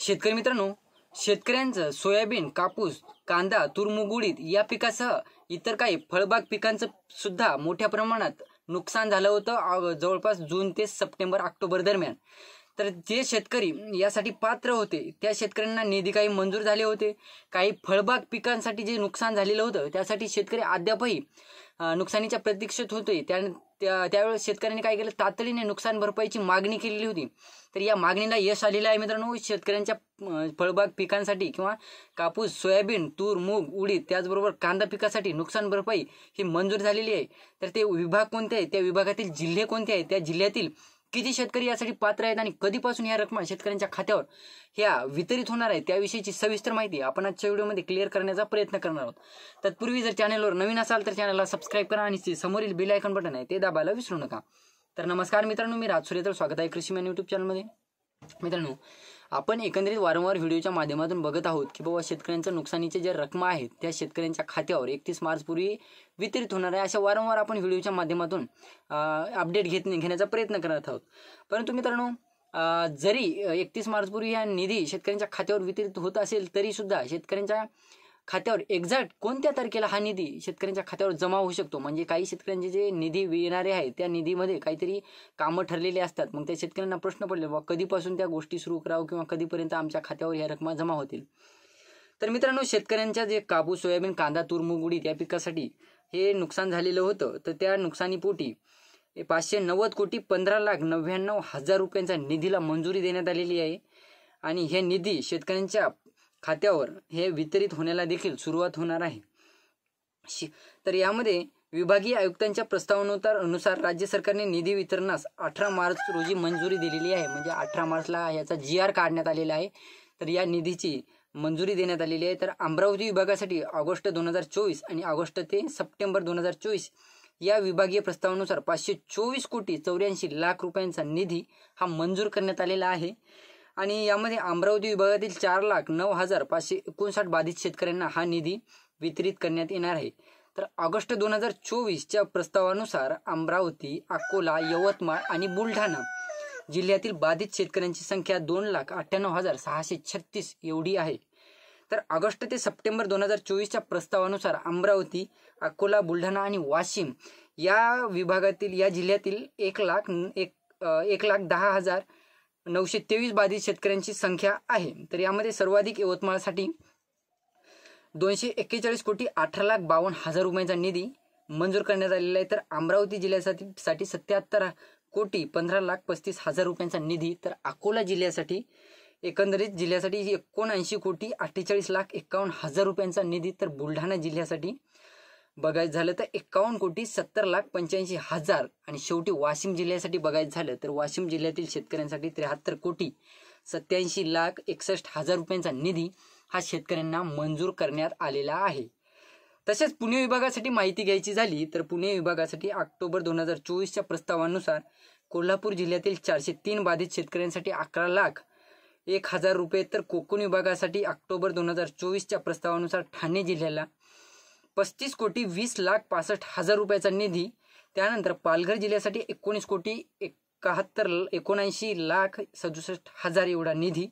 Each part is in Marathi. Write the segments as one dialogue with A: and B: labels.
A: शेतकरी मित्रांनो, शेतकऱ्यांचं सोयाबीन, कापूस, कांदा, तूर, मूग, उडीद या पिकासह इतर काही फळबाग पिकांचं सुद्धा मोठ्या प्रमाणात नुकसान झालं होतं जवळपास जून ते सप्टेंबर ऑक्टोबर दरम्यान। तर जे शेतकरी यासाठी पात्र होते त्या शेतकऱ्यांना निधी काही मंजूर झाले होते। काही फळबाग पिकांसाठी जे नुकसान झालेलं होतं त्यासाठी शेतकरी अद्यापही नुकसानीच्या प्रतीक्षेत होते। त्यावेळेस शेतकऱ्यांनी काय केलं, तातडीने नुकसान भरपाईची मागणी केलेली होती। तर या मागणीला यश आलेलं आहे मित्रांनो। शेतकऱ्यांच्या फळबाग पिकांसाठी किंवा कापूस, सोयाबीन, तूर, मूग, उडीद त्याचबरोबर कांदा पिकासाठी नुकसान भरपाई ही मंजूर झालेली आहे। तर ते विभाग कोणते आहेत, त्या विभागातील जिल्हे कोणते आहेत, त्या जिल्ह्यातील किती शेतकरी यासाठी पात्र आहेत आणि कधीपासून या रक्कम शेतकऱ्यांच्या खात्यावर ह्या वितरित होणार आहे त्याविषयीची सविस्तर माहिती आपण आजच्या व्हिडिओमध्ये क्लिअर करण्याचा प्रयत्न करणार आहोत। तत्पूर्वी जर चॅनलवर नवीन असाल तर चॅनलला सबस्क्राईब करा आणि समोरील बेल आयकॉन बटन आहे ते दाबायला विसरू नका। तर नमस्कार मित्रांनो, मी राज सूर्यतर, स्वागत आहे कृषीमॅन यूट्यूब चॅनलमध्ये। मित्रांनो, आपण एकंदरीत वारंवार व्हिडिओच्या माध्यमातून बघत आहोत की बाबा शेतकऱ्यांच्या नुकसानीचे जे रक्कम आहेत त्या शेतकऱ्यांच्या खात्यावर 31 मार्च पूर्वी वितरित होणार आहे अशा वारंवार आपण व्हिडिओच्या माध्यमातून अपडेट घेण्याचा प्रयत्न करत आहोत। परंतु मित्रांनो, जरी 31 मार्च पूर्वी हा निधी शेतकऱ्यांच्या खात्यावर वितरित होत असेल तरी सुद्धा शेतकऱ्यांच्या खात्यावर एक्झॅक्ट कोणत्या तारखेला हा निधी शेतकऱ्यांच्या खात्यावर जमा होऊ शकतो, म्हणजे काही शेतकऱ्यांचे जे निधी येणारे आहेत त्या निधीमध्ये काहीतरी कामं ठरलेली असतात। मग त्या शेतकऱ्यांना प्रश्न पडले बाबा कधीपासून त्या गोष्टी सुरू करावं किंवा कधीपर्यंत आमच्या खात्यावर या रक्कमा जमा होतील। तर मित्रांनो, शेतकऱ्यांच्या जे कापूस, सोयाबीन, कांदा, तूर, मूग, उडीद या पिकासाठी हे नुकसान झालेलं होतं तर त्या नुकसानीपोटी 590,15,99,000 रुपयांचा निधीला मंजुरी देण्यात आलेली आहे आणि हे निधी शेतकऱ्यांच्या खात्यावर हे वितरित होण्याला देखील सुरुवात होणार आहे। तर यामध्ये विभागीय आयुक्तांच्या प्रस्तावानुसार राज्य सरकारने निधी वितरणास 18 मार्च रोजी मंजुरी दिलेली आहे, म्हणजे 18 मार्चला याचा GR काढण्यात आलेला आहे। तर या निधीची मंजुरी देण्यात आलेली आहे। तर अमरावती विभागासाठी ऑगस्ट 2024 आणि ऑगस्ट ते सप्टेंबर 2024 या विभागीय प्रस्तावानुसार 524,84,00,00,000 रुपयांचा निधी हा मंजूर करण्यात आलेला आहे आणि यामध्ये अमरावती विभागातील 4,09,559 बाधित शेतकऱ्यांना हा निधी वितरित करण्यात येणार आहे। तर ऑगस्ट 2024च्या प्रस्तावानुसार अमरावती, अकोला, यवतमाळ आणि बुलढाणा जिल्ह्यातील बाधित शेतकऱ्यांची संख्या 2,98,636 एवढी आहे। तर ऑगस्ट ते सप्टेंबर 2024च्या प्रस्तावानुसार अमरावती, अकोला, बुलढाणा आणि वाशिम या विभागातील या जिल्ह्यातील 1,10,923 बाधित शेतकऱ्यांची संख्या आहे। तर यामध्ये सर्वाधिक यवतमाळसाठी 241,18,52,000 रुपयांचा निधी मंजूर करण्यात आलेला आहे। तर अमरावती जिल्ह्यासाठी 77,15,35,000 रुपयांचा निधी, तर अकोला जिल्ह्यासाठी एकंदरीत जिल्ह्यासाठी 79,48,51,000 रुपयांचा निधी, तर बुलढाणा जिल्ह्यासाठी बघायचं झालं तर 51,70,85,000 आणि शेवटी वाशिम जिल्ह्यासाठी बघायचं झालं तर वाशिम जिल्ह्यातील शेतकऱ्यांसाठी 73,87,61,000 रुपयांचा निधी हा शेतकऱ्यांना मंजूर करण्यात आलेला आहे। तसेच पुणे विभागासाठी माहिती घ्यायची झाली तर पुणे विभागासाठी ऑक्टोबर 2024च्या प्रस्तावानुसार कोल्हापूर जिल्ह्यातील 403 बाधित शेतकऱ्यांसाठी 11,01,000 रुपये, तर कोकण विभागासाठी ऑक्टोबर 2024च्या प्रस्तावानुसार ठाणे जिल्ह्याला 35,20,65,000 रुपयाचा निधी, त्यानंतर पालघर जिल्ह्यासाठी 19,79,67,000 एवढा निधी,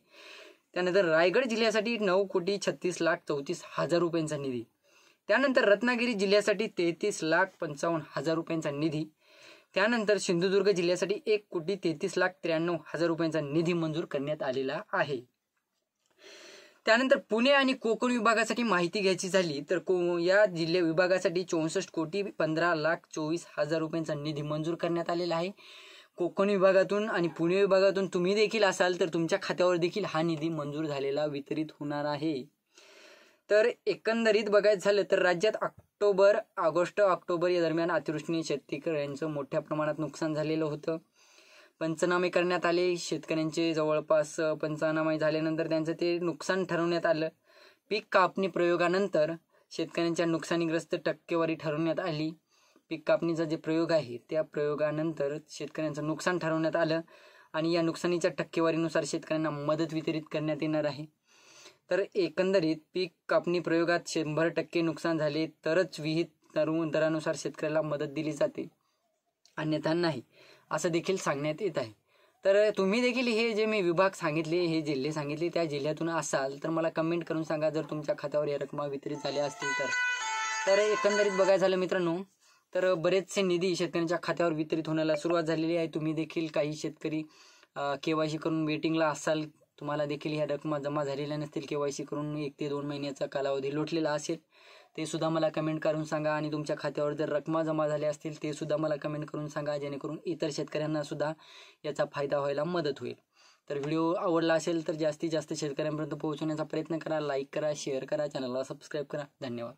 A: त्यानंतर रायगड जिल्ह्यासाठी 9,36,34,000 रुपयांचा निधी, त्यानंतर रत्नागिरी जिल्ह्यासाठी 33,55,000 रुपयांचा निधी, त्यानंतर सिंधुदुर्ग जिल्ह्यासाठी 1,33,93,000 रुपयांचा निधी मंजूर करण्यात आलेला आहे। त्यानंतर पुणे आणि कोकण विभागासाठी माहिती घ्यायची झाली तर या जिल्हा विभागासाठी 64,15,24,000 रुपयांचा निधी मंजूर करण्यात आलेला आहे। कोकण विभागातून आणि पुणे विभागातून तुम्ही देखील असाल तर तुमच्या खात्यावर देखील हा निधी मंजूर झालेला वितरित होणार आहे। तर एकंदरीत बघायचं झालं तर राज्यात ऑगस्ट-ऑक्टोबर या दरम्यान अतिवृष्टीने शेतकऱ्यांचं मोठ्या प्रमाणात नुकसान झालेलं होतं। पंचनामे करण्यात आले, शेतकऱ्यांचे जवळपास पंचनामे झाल्यानंतर त्यांचं ते नुकसान ठरवण्यात आलं। पीक कापणी प्रयोगानंतर शेतकऱ्यांच्या नुकसानीग्रस्त टक्केवारी ठरवण्यात आली। पीक कापणीचा जे प्रयोग आहे त्या प्रयोगानंतर शेतकऱ्यांचं नुकसान ठरवण्यात आलं आणि या नुकसानीच्या टक्केवारीनुसार शेतकऱ्यांना मदत वितरित करण्यात येणार आहे। तर एकंदरीत पीक कापणी प्रयोगात 100% नुकसान झाले तरच विहित दरानुसार शेतकऱ्याला मदत दिली जाते, अन्यथा नाही असं देखील सांगण्यात येत आहे। तर तुम्ही देखील हे जे मी विभाग सांगितले, हे जिल्हे सांगितले, त्या जिल्ह्यातून असाल तर मला कमेंट करून सांगा जर तुमच्या खात्यावर या रक्कमा वितरित झाल्या असतील तर एकंदरीत बघायचं झालं मित्रांनो, तर बरेचसे निधी शेतकऱ्यांच्या खात्यावर वितरित होण्याला सुरुवात झालेली आहे. तुम्ही देखील काही शेतकरी KYC करून वेटिंगला असाल, तुम्हाला देखील ह्या रक्कमा जमा झालेल्या नसतील, KYC करून 1 ते 2 महिन्याचा कालावधी लोटलेला असेल, ते सुद्धा मला कमेंट करून सांगा. आणि तुमच्या खात्यावर जर रक्कमा जमा झाल्या असतील ते सुद्धा मला कमेंट करून सांगा, जेणेकरून इतर शेतकऱ्यांना सुद्धा याचा फायदा व्हायला मदत होईल. तर व्हिडिओ आवडला असेल तर जास्तीत जास्त शेतकऱ्यांपर्यंत पोहोचवण्याचा प्रयत्न करा. लाईक करा, शेअर करा, चॅनलला सबस्क्राईब करा. धन्यवाद.